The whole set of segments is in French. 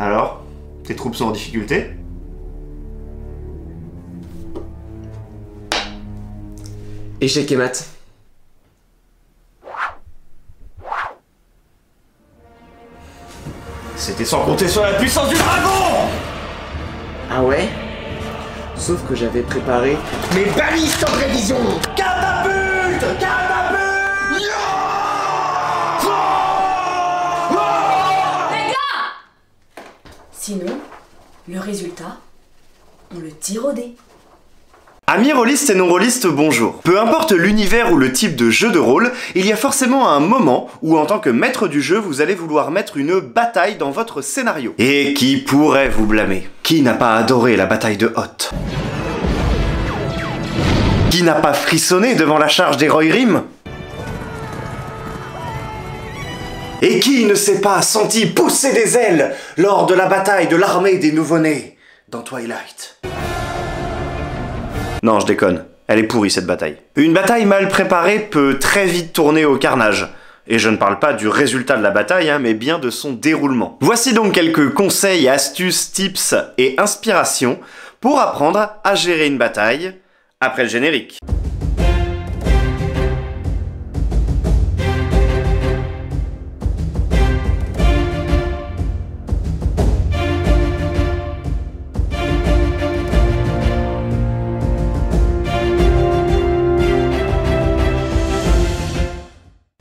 Alors, tes troupes sont en difficulté? Échec et mat. C'était sans compter sur la puissance du dragon! Ah ouais? Sauf que j'avais préparé mes balistes en prévision. Catapulte! Catapulte! Les gars! Sinon, le résultat, on le tire au dé. Amis rôlistes et non-rôlistes, bonjour. Peu importe l'univers ou le type de jeu de rôle, il y a forcément un moment où en tant que maître du jeu, vous allez vouloir mettre une bataille dans votre scénario. Et qui pourrait vous blâmer? Qui n'a pas adoré la bataille de Hoth? Qui n'a pas frissonné devant la charge des Rohirrim? Et qui ne s'est pas senti pousser des ailes lors de la bataille de l'armée des nouveau-nés dans Twilight? Non, je déconne. Elle est pourrie cette bataille. Une bataille mal préparée peut très vite tourner au carnage. Et je ne parle pas du résultat de la bataille, mais bien de son déroulement. Voici donc quelques conseils, astuces, tips et inspirations pour apprendre à gérer une bataille après le générique.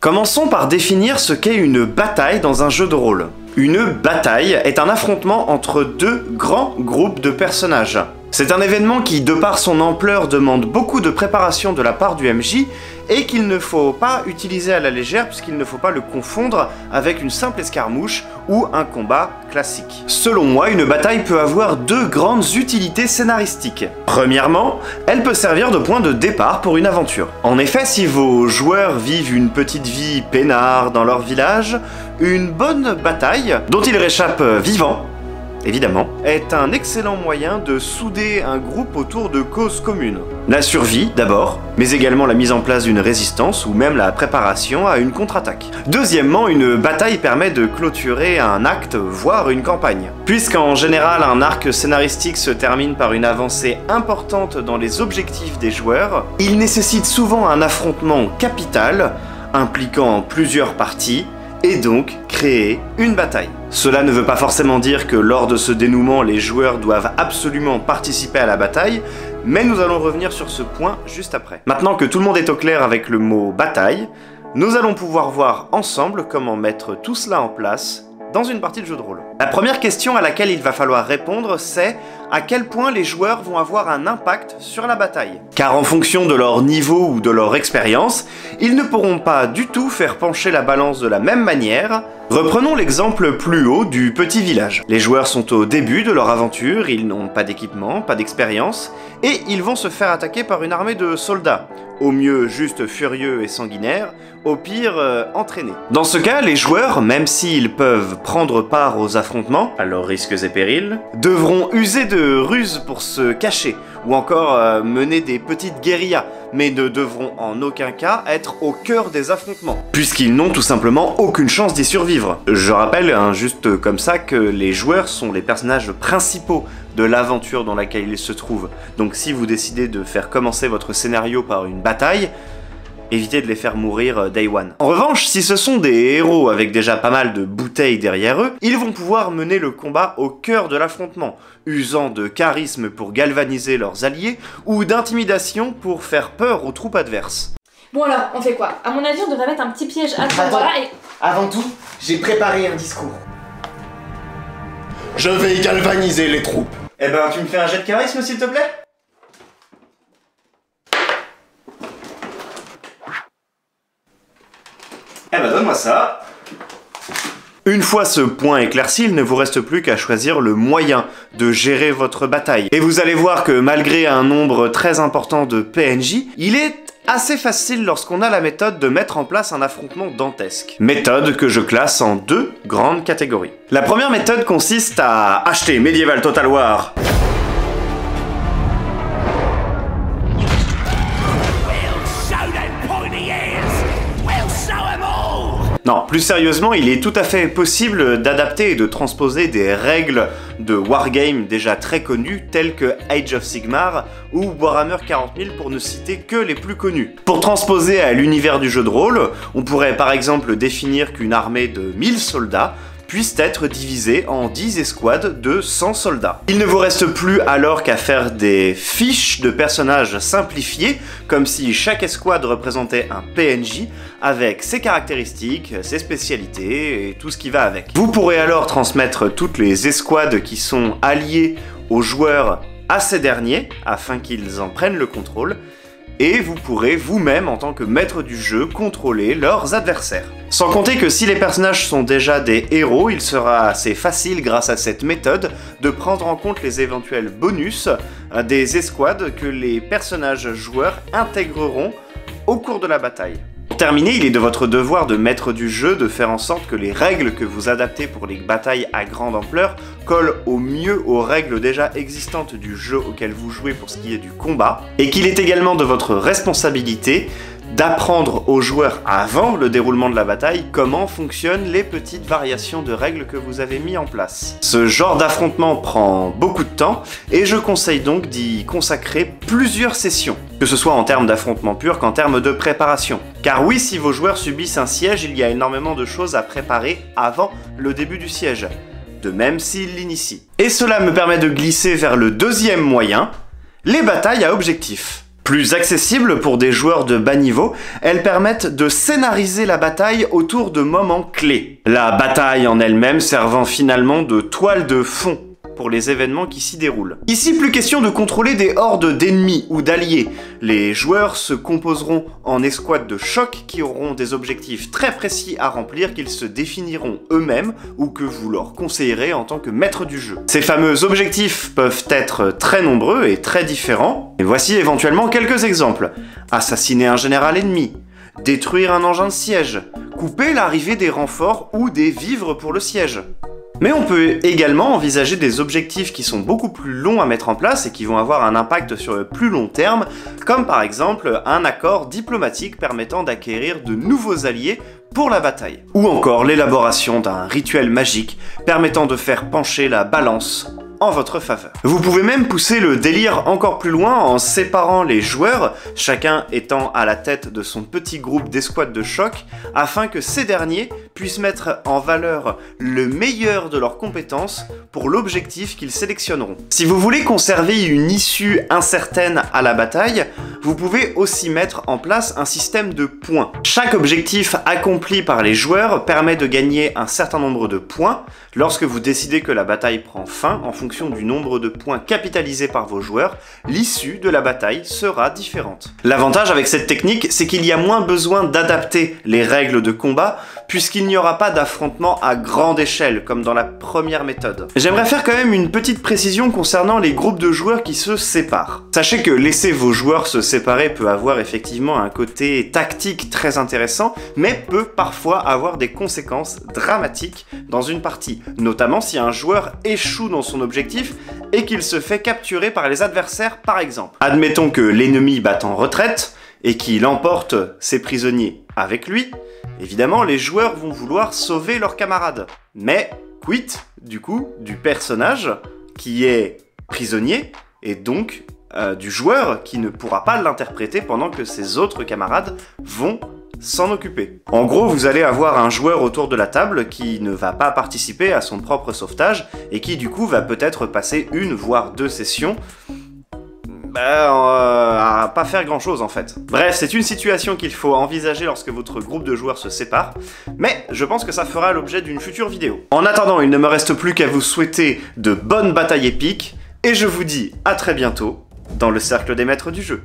Commençons par définir ce qu'est une bataille dans un jeu de rôle. Une bataille est un affrontement entre deux grands groupes de personnages. C'est un événement qui, de par son ampleur, demande beaucoup de préparation de la part du MJ et qu'il ne faut pas utiliser à la légère puisqu'il ne faut pas le confondre avec une simple escarmouche ou un combat classique. Selon moi, une bataille peut avoir deux grandes utilités scénaristiques. Premièrement, elle peut servir de point de départ pour une aventure. En effet, si vos joueurs vivent une petite vie peinard dans leur village, une bonne bataille, dont ils réchappent vivants, évidemment, est un excellent moyen de souder un groupe autour de causes communes. La survie, d'abord, mais également la mise en place d'une résistance ou même la préparation à une contre-attaque. Deuxièmement, une bataille permet de clôturer un acte, voire une campagne. Puisqu'en général, un arc scénaristique se termine par une avancée importante dans les objectifs des joueurs, il nécessite souvent un affrontement capital, impliquant plusieurs parties, et donc créer une bataille. Cela ne veut pas forcément dire que lors de ce dénouement, les joueurs doivent absolument participer à la bataille, mais nous allons revenir sur ce point juste après. Maintenant que tout le monde est au clair avec le mot bataille, nous allons pouvoir voir ensemble comment mettre tout cela en place dans une partie de jeu de rôle. La première question à laquelle il va falloir répondre, c'est à quel point les joueurs vont avoir un impact sur la bataille. Car en fonction de leur niveau ou de leur expérience, ils ne pourront pas du tout faire pencher la balance de la même manière. Reprenons l'exemple plus haut du petit village. Les joueurs sont au début de leur aventure, ils n'ont pas d'équipement, pas d'expérience, et ils vont se faire attaquer par une armée de soldats, au mieux juste furieux et sanguinaires, au pire entraînés. Dans ce cas, les joueurs, même s'ils peuvent prendre part aux affrontements, à leurs risques et périls, devront user de ruses pour se cacher, ou encore mener des petites guérillas, mais ne devront en aucun cas être au cœur des affrontements, puisqu'ils n'ont tout simplement aucune chance d'y survivre. Je rappelle, juste comme ça, que les joueurs sont les personnages principaux de l'aventure dans laquelle ils se trouvent. Donc si vous décidez de faire commencer votre scénario par une bataille, évitez de les faire mourir day one. En revanche, si ce sont des héros avec déjà pas mal de bouteilles derrière eux, ils vont pouvoir mener le combat au cœur de l'affrontement, usant de charisme pour galvaniser leurs alliés ou d'intimidation pour faire peur aux troupes adverses. Bon alors, on fait quoi? À mon avis, on devrait mettre un petit piège à ce endroit-là et... Avant tout, j'ai préparé un discours. Je vais galvaniser les troupes. Eh ben, tu me fais un jet de charisme, s'il te plaît? Eh ben, donne-moi ça. Une fois ce point éclairci, il ne vous reste plus qu'à choisir le moyen de gérer votre bataille. Et vous allez voir que malgré un nombre très important de PNJ, il est assez facile lorsqu'on a la méthode de mettre en place un affrontement dantesque. Méthode que je classe en deux grandes catégories. La première méthode consiste à acheter Medieval Total War Non, plus sérieusement, il est tout à fait possible d'adapter et de transposer des règles de wargame déjà très connues telles que Age of Sigmar ou Warhammer 40 000 pour ne citer que les plus connus. Pour transposer à l'univers du jeu de rôle, on pourrait par exemple définir qu'une armée de 1000 soldats puissent être divisés en 10 escouades de 100 soldats. Il ne vous reste plus alors qu'à faire des fiches de personnages simplifiées, comme si chaque escouade représentait un PNJ, avec ses caractéristiques, ses spécialités et tout ce qui va avec. Vous pourrez alors transmettre toutes les escouades qui sont alliées aux joueurs à ces derniers, afin qu'ils en prennent le contrôle, et vous pourrez vous-même, en tant que maître du jeu, contrôler leurs adversaires. Sans compter que si les personnages sont déjà des héros, il sera assez facile, grâce à cette méthode, de prendre en compte les éventuels bonus des escouades que les personnages joueurs intégreront au cours de la bataille. Pour terminer, il est de votre devoir de maître du jeu de faire en sorte que les règles que vous adaptez pour les batailles à grande ampleur collent au mieux aux règles déjà existantes du jeu auquel vous jouez pour ce qui est du combat, et qu'il est également de votre responsabilité d'apprendre aux joueurs avant le déroulement de la bataille comment fonctionnent les petites variations de règles que vous avez mis en place. Ce genre d'affrontement prend beaucoup de temps et je conseille donc d'y consacrer plusieurs sessions, que ce soit en termes d'affrontement pur qu'en termes de préparation. Car oui, si vos joueurs subissent un siège, il y a énormément de choses à préparer avant le début du siège, de même s'ils l'initient. Et cela me permet de glisser vers le deuxième moyen, les batailles à objectif. Plus accessibles pour des joueurs de bas niveau, elles permettent de scénariser la bataille autour de moments clés. La bataille en elle-même servant finalement de toile de fond pour les événements qui s'y déroulent. Ici, plus question de contrôler des hordes d'ennemis ou d'alliés. Les joueurs se composeront en escouades de choc qui auront des objectifs très précis à remplir qu'ils se définiront eux-mêmes ou que vous leur conseillerez en tant que maître du jeu. Ces fameux objectifs peuvent être très nombreux et très différents, et voici éventuellement quelques exemples. Assassiner un général ennemi, détruire un engin de siège, couper l'arrivée des renforts ou des vivres pour le siège. Mais on peut également envisager des objectifs qui sont beaucoup plus longs à mettre en place et qui vont avoir un impact sur le plus long terme, comme par exemple un accord diplomatique permettant d'acquérir de nouveaux alliés pour la bataille. Ou encore l'élaboration d'un rituel magique permettant de faire pencher la balance en votre faveur. Vous pouvez même pousser le délire encore plus loin en séparant les joueurs, chacun étant à la tête de son petit groupe d'escouades de choc, afin que ces derniers puissent mettre en valeur le meilleur de leurs compétences pour l'objectif qu'ils sélectionneront. Si vous voulez conserver une issue incertaine à la bataille, vous pouvez aussi mettre en place un système de points. Chaque objectif accompli par les joueurs permet de gagner un certain nombre de points lorsque vous décidez que la bataille prend fin. En fonction du nombre de points capitalisés par vos joueurs, l'issue de la bataille sera différente. L'avantage avec cette technique, c'est qu'il y a moins besoin d'adapter les règles de combat, puisqu'il n'y aura pas d'affrontement à grande échelle, comme dans la première méthode. J'aimerais faire quand même une petite précision concernant les groupes de joueurs qui se séparent. Sachez que laisser vos joueurs se séparer peut avoir effectivement un côté tactique très intéressant, mais peut parfois avoir des conséquences dramatiques dans une partie, notamment si un joueur échoue dans son objectif et qu'il se fait capturer par les adversaires par exemple. Admettons que l'ennemi batte en retraite et qu'il emporte ses prisonniers avec lui, évidemment les joueurs vont vouloir sauver leurs camarades. Mais quid du coup du personnage qui est prisonnier et donc du joueur qui ne pourra pas l'interpréter pendant que ses autres camarades vont s'en occuper. En gros, vous allez avoir un joueur autour de la table qui ne va pas participer à son propre sauvetage et qui du coup va peut-être passer une voire deux sessions à pas faire grand chose en fait. Bref, c'est une situation qu'il faut envisager lorsque votre groupe de joueurs se sépare, mais je pense que ça fera l'objet d'une future vidéo. En attendant, il ne me reste plus qu'à vous souhaiter de bonnes batailles épiques, et je vous dis à très bientôt dans le cercle des maîtres du jeu.